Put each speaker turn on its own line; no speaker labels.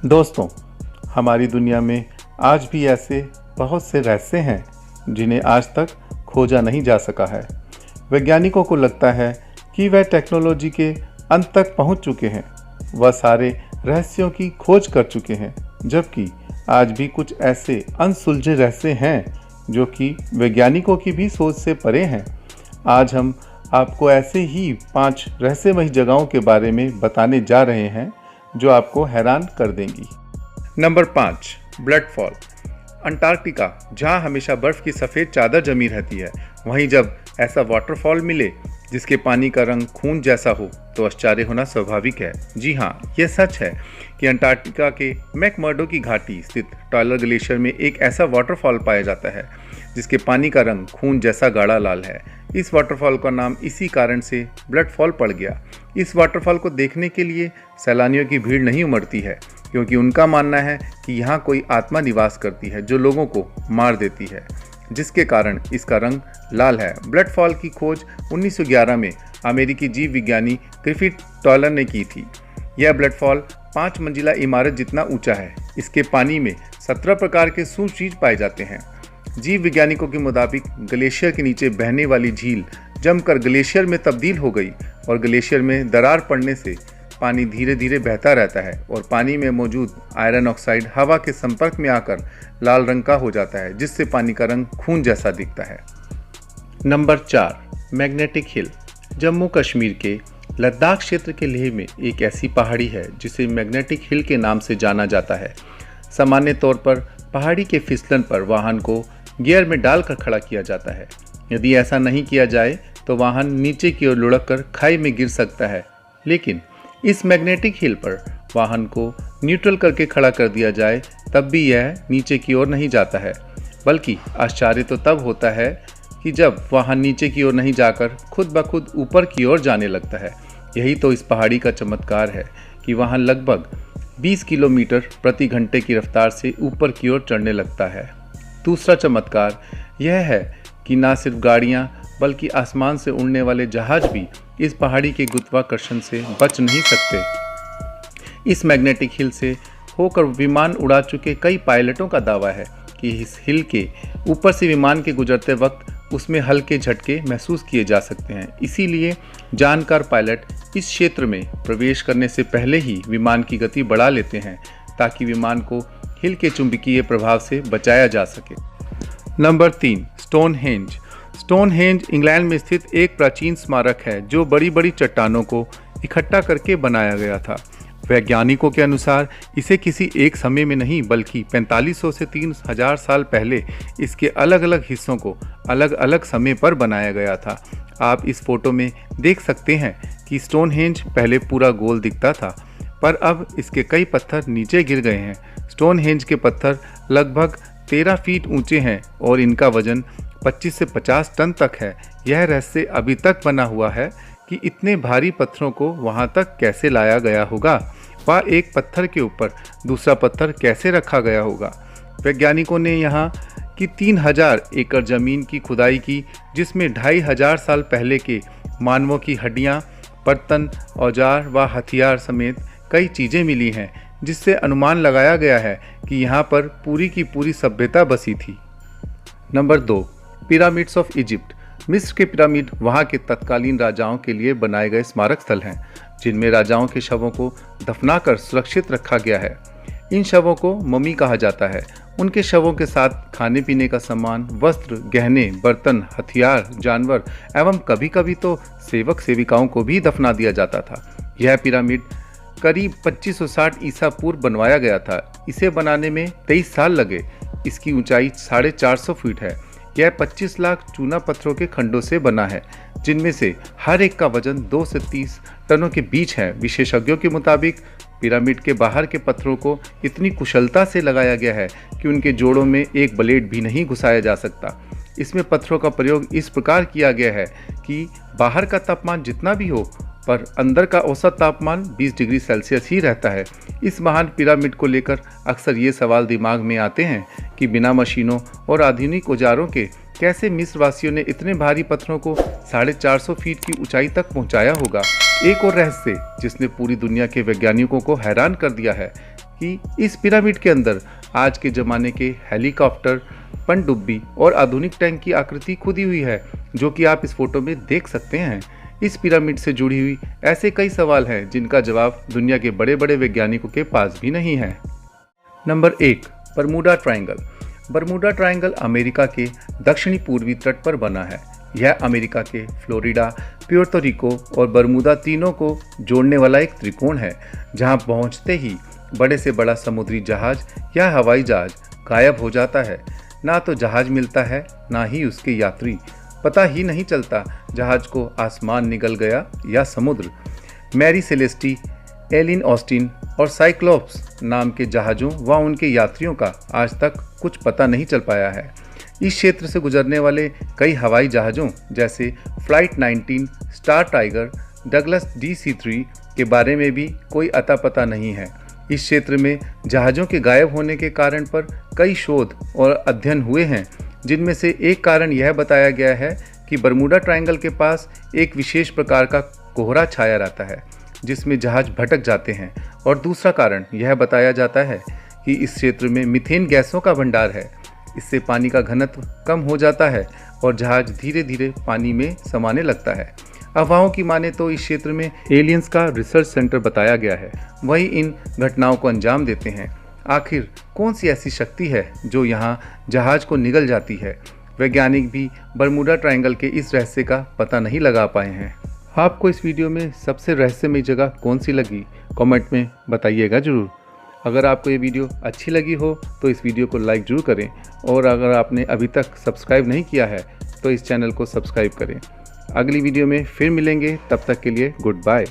दोस्तों, हमारी दुनिया में आज भी ऐसे बहुत से रहस्य हैं जिन्हें आज तक खोजा नहीं जा सका है। वैज्ञानिकों को लगता है कि वह टेक्नोलॉजी के अंत तक पहुंच चुके हैं, वह सारे रहस्यों की खोज कर चुके हैं, जबकि आज भी कुछ ऐसे अनसुलझे रहस्य हैं जो कि वैज्ञानिकों की भी सोच से परे हैं। आज हम आपको ऐसे ही 5 रहस्यमयी जगहों के बारे में बताने जा रहे हैं जो आपको हैरान कर देंगी। Number 5, blood fall. अंटार्कटिका, जहां हमेशा बर्फ की सफ़ेद चादर जमी रहती है, वहीं जब ऐसा वाटरफॉल मिले जिसके पानी का रंग खून जैसा हो तो आश्चर्य होना स्वाभाविक है। जी हाँ, यह सच है कि अंटार्कटिका के मैकमर्डो की घाटी स्थित टायलर ग्लेशियर में एक ऐसा वाटरफॉल पाया जाता है जिसके पानी का रंग खून जैसा गाढ़ा लाल है। इस वाटरफॉल का नाम इसी कारण से ब्लड फॉल पड़ गया। इस वाटरफॉल को देखने के लिए सैलानियों की भीड़ नहीं उमड़ती है, क्योंकि उनका मानना है कि यहाँ कोई आत्मा निवास करती है जो लोगों को मार देती है, जिसके कारण इसका रंग लाल है। ब्लड फॉल की खोज 1911 में अमेरिकी जीव विज्ञानी ग्रिफिथ टॉयलर ने की थी। यह ब्लड फॉल 5 मंजिला इमारत जितना ऊंचा है। इसके पानी में 17 प्रकार के सूक्ष्म जीव पाए जाते हैं। जीव वैज्ञानिकों के मुताबिक ग्लेशियर के नीचे बहने वाली झील जमकर ग्लेशियर में तब्दील हो गई और ग्लेशियर में दरार पड़ने से पानी धीरे धीरे बहता रहता है और पानी में मौजूद आयरन ऑक्साइड हवा के संपर्क में आकर लाल रंग का हो जाता है, जिससे पानी का रंग खून जैसा दिखता है। Number 4, magnetic hill. Jammu Kashmir के लद्दाख क्षेत्र के लेह में एक ऐसी पहाड़ी है जिसे मैग्नेटिक हिल के नाम से जाना जाता है। सामान्य तौर पर पहाड़ी के फिसलन पर वाहन को गियर में डालकर खड़ा किया जाता है। यदि ऐसा नहीं किया जाए तो वाहन नीचे की ओर लुढ़क कर खाई में गिर सकता है, लेकिन इस मैग्नेटिक हिल पर वाहन को न्यूट्रल करके खड़ा कर दिया जाए तब भी यह नीचे की ओर नहीं जाता है। बल्कि आश्चर्य तो तब होता है कि जब वाहन नीचे की ओर नहीं जाकर खुद ब खुद ऊपर की ओर जाने लगता है। यही तो इस पहाड़ी का चमत्कार है कि वाहन लगभग 20 किलोमीटर प्रति घंटे की रफ्तार से ऊपर की ओर चढ़ने लगता है। दूसरा चमत्कार यह है कि न सिर्फ गाड़ियाँ बल्कि आसमान से उड़ने वाले जहाज भी इस पहाड़ी के गुरुत्वाकर्षण से बच नहीं सकते। इस मैग्नेटिक हिल से होकर विमान उड़ा चुके कई पायलटों का दावा है कि इस हिल के ऊपर से विमान के गुजरते वक्त उसमें हल्के झटके महसूस किए जा सकते हैं। इसीलिए जानकार पायलट इस क्षेत्र में प्रवेश करने से पहले ही विमान की गति बढ़ा लेते हैं ताकि विमान को हिल के चुंबकीय प्रभाव से बचाया जा सके। Number 3, Stonehenge. स्टोनहेंज इंग्लैंड में स्थित एक प्राचीन स्मारक है जो बड़ी बड़ी चट्टानों को इकट्ठा करके बनाया गया था। वैज्ञानिकों के अनुसार इसे किसी एक समय में नहीं बल्कि 4500 से 3000 साल पहले इसके अलग अलग हिस्सों को अलग अलग समय पर बनाया गया था। आप इस फोटो में देख सकते हैं कि स्टोनहेंज पहले पूरा गोल दिखता था, पर अब इसके कई पत्थर नीचे गिर गए हैं। स्टोनहेंज के पत्थर लगभग 13 फीट ऊंचे हैं और इनका वजन 25 से 50 टन तक है। यह रहस्य अभी तक बना हुआ है कि इतने भारी पत्थरों को वहां तक कैसे लाया गया होगा, व एक पत्थर के ऊपर दूसरा पत्थर कैसे रखा गया होगा। वैज्ञानिकों ने यहाँ की 3000 एकड़ जमीन की खुदाई की, जिसमें 2500 साल पहले के मानवों की हड्डियाँ, बर्तन, औजार व हथियार समेत कई चीज़ें मिली हैं, जिससे अनुमान लगाया गया है कि यहाँ पर पूरी की पूरी सभ्यता बसी थी। Number 2, pyramids of Egypt. मिस्र के पिरामिड वहाँ के तत्कालीन राजाओं के लिए बनाए गए स्मारक स्थल हैं, जिनमें राजाओं के शवों को दफनाकर सुरक्षित रखा गया है। इन शवों को मम्मी कहा जाता है। उनके शवों के साथ खाने पीने का सामान, वस्त्र, गहने, बर्तन, हथियार, जानवर एवं कभी कभी तो सेवक सेविकाओं को भी दफना दिया जाता था। यह पिरामिड करीब 2560 ईसा पूर्व बनवाया गया था। इसे बनाने में 23 साल लगे। इसकी ऊंचाई 450 फीट है। यह 25 लाख चूना पत्थरों के खंडों से बना है, जिनमें से हर एक का वजन 2 से 30 टनों के बीच है। विशेषज्ञों के मुताबिक पिरामिड के बाहर के पत्थरों को इतनी कुशलता से लगाया गया है कि उनके जोड़ों में एक ब्लेड भी नहीं घुसाया जा सकता। इसमें पत्थरों का प्रयोग इस प्रकार किया गया है कि बाहर का तापमान जितना भी हो, पर अंदर का औसत तापमान 20 डिग्री सेल्सियस ही रहता है। इस महान पिरामिड को लेकर अक्सर ये सवाल दिमाग में आते हैं कि बिना मशीनों और आधुनिक औजारों के कैसे मिस्र वासियों ने इतने भारी पत्थरों को 450 फीट की ऊंचाई तक पहुंचाया होगा। एक और रहस्य जिसने पूरी दुनिया के वैज्ञानिकों को हैरान कर दिया है कि इस पिरामिड के अंदर आज के ज़माने के हेलीकॉप्टर, पनडुब्बी और आधुनिक टैंक की आकृति खुदी हुई है, जो कि आप इस फोटो में देख सकते हैं। इस पिरामिड से जुड़ी हुई ऐसे कई सवाल हैं जिनका जवाब दुनिया के बड़े बड़े वैज्ञानिकों के पास भी नहीं है। Number 1, Bermuda triangle. Bermuda triangle America के दक्षिणी पूर्वी तट पर बना है। यह अमेरिका के फ्लोरिडा, प्यूर्तो रिको और बरमूदा तीनों को जोड़ने वाला एक त्रिकोण है, जहां पहुंचते ही बड़े से बड़ा समुद्री जहाज या हवाई जहाज गायब हो जाता है। ना तो जहाज मिलता है, ना ही उसके यात्री। पता ही नहीं चलता जहाज को आसमान निगल गया या समुद्र। मैरी सेलेस्टी, एलिन ऑस्टिन और साइक्लोप्स नाम के जहाज़ों व उनके यात्रियों का आज तक कुछ पता नहीं चल पाया है। इस क्षेत्र से गुजरने वाले कई हवाई जहाज़ों जैसे flight 19, star tiger, Douglas DC-3 के बारे में भी कोई अता पता नहीं है। इस क्षेत्र में जहाज़ों के गायब होने के कारण पर कई शोध और अध्ययन हुए हैं, जिनमें से एक कारण यह बताया गया है कि बरमूडा ट्रायंगल के पास एक विशेष प्रकार का कोहरा छाया रहता है, जिसमें जहाज भटक जाते हैं। और दूसरा कारण यह बताया जाता है कि इस क्षेत्र में मीथेन गैसों का भंडार है। इससे पानी का घनत्व कम हो जाता है और जहाज धीरे धीरे पानी में समाने लगता है। अफवाहों की माने तो इस क्षेत्र में एलियंस का रिसर्च सेंटर बताया गया है, वही इन घटनाओं को अंजाम देते हैं। आखिर कौन सी ऐसी शक्ति है जो यहाँ जहाज को निगल जाती है? वैज्ञानिक भी बरमूडा ट्रायंगल के इस रहस्य का पता नहीं लगा पाए हैं। आपको इस वीडियो में सबसे रहस्यमय जगह कौन सी लगी, कमेंट में बताइएगा ज़रूर। अगर आपको ये वीडियो अच्छी लगी हो तो इस वीडियो को लाइक ज़रूर करें, और अगर आपने अभी तक सब्सक्राइब नहीं किया है तो इस चैनल को सब्सक्राइब करें। अगली वीडियो में फिर मिलेंगे, तब तक के लिए गुड बाय।